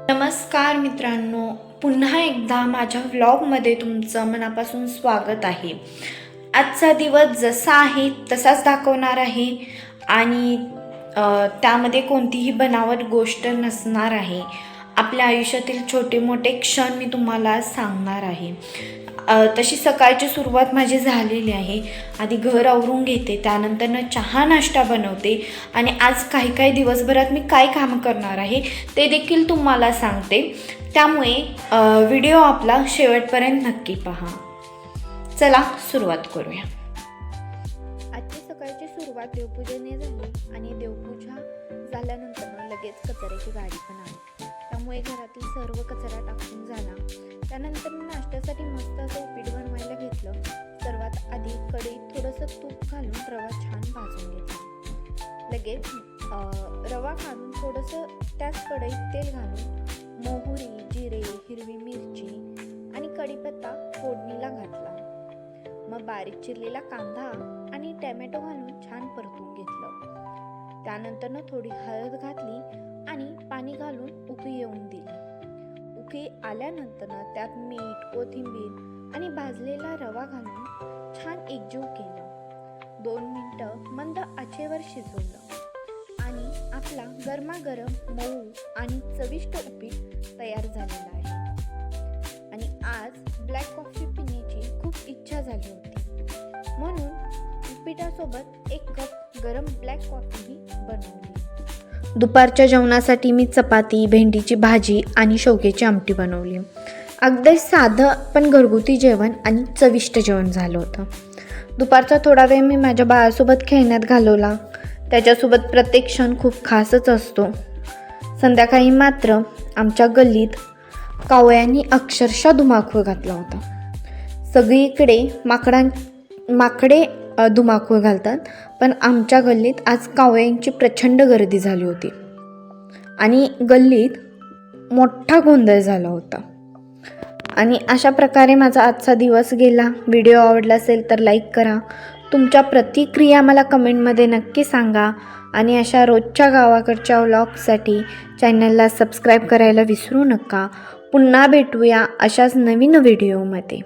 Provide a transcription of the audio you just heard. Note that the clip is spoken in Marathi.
नमस्कार मित्रांनो, पुन्हा एकदा माझ्या व्लॉगमध्ये तुमचं मनापासून स्वागत आहे. आजचा दिवस जसा आहे तसाच दाखवणार आहे आणि त्यामध्ये कोणतीही बनावट गोष्ट नसणार आहे. आपल्या आयुष्यातील छोटे मोठे क्षण मी तुम्हाला सांगणार आहे. तशी सकाळची सुरुवात माझी झालेली आहे. आधी घर आवरून घेते, त्यानंतरनं चहा नाश्ता बनवते आणि आज काही दिवसभरात मी काय काम करणार आहे ते देखील तुम्हाला सांगते. त्यामुळे व्हिडिओ आपला शेवटपर्यंत नक्की पहा. चला सुरुवात करूया. आजची सकाळची सुरुवात देवपूजेने झाली आणि देवपूजा झाल्यानंतर लगेच कचऱ्याची गाडी पण आली. त्यामुळे घरातील सर्व कचरा टाकून झाला. त्यानंतर मी नाश्त्यासाठी मस्त असं उपीट बनवायला घेतलं. सर्वात आधी कढईत थोडंसं तूप घालून रवा छान भाजून घेतला. लगेच रवा घालून थोडंसं त्याच कढईत तेल घालून मोहरी, जिरे, हिरवी मिरची आणि कढीपत्ता फोडणीला घातला. मग बारीक चिरलेला कांदा आणि टॅमॅटो घालून छान परतून घेतलं. त्यानंतर थोडी हळद घातली आणि पाणी घालून उकळी येऊन दिली. उकळी आल्यानंतर त्यात मीठ, कोथिंबीर आणि भाजलेला रवा घालून छान एकजीव केलं. 2 मिनिटं मंद आचेवर शिजवलं आणि आपला गरमागरम मऊ आणि चविष्ट उपीट तयार झालेला आहे. आणि आज ब्लॅक कॉफी पिण्याची खूप इच्छा झाली होती, म्हणून उपीटासोबत 1 कप गरम ब्लॅक कॉफीही बनवली. दुपारच्या जेवणासाठी मी चपाती, भेंडीची भाजी आणि शेवग्याची आमटी बनवली. अगदी साधं पण घरगुती जेवण आणि चविष्ट जेवण झालं होतं. दुपारचा थोडा वेळ मी माझ्या बाळासोबत खेळण्यात घालवला. त्याच्यासोबत प्रत्येक क्षण खूप खासच असतो. संध्याकाळी मात्र आमच्या गल्लीत कावळ्यांनी अक्षरशः धुमाकूळ घातला होता. सगळीकडे माकडे धुमाकूळ घालतात, पण आमच्या गल्लीत आज कावळ्यांची प्रचंड गर्दी झाली होती आणि गल्लीत मोठा गोंधळ झाला होता. आणि अशा प्रकारे माझा आजचा दिवस गेला. व्हिडिओ आवडला असेल तर लाईक करा. तुमच्या प्रतिक्रिया मला कमेंटमध्ये नक्की सांगा आणि अशा रोजच्या गावाकडच्या व्लॉगसाठी चॅनलला सबस्क्राईब करायला विसरू नका. पुन्हा भेटूया अशाच नवीन व्हिडिओमध्ये.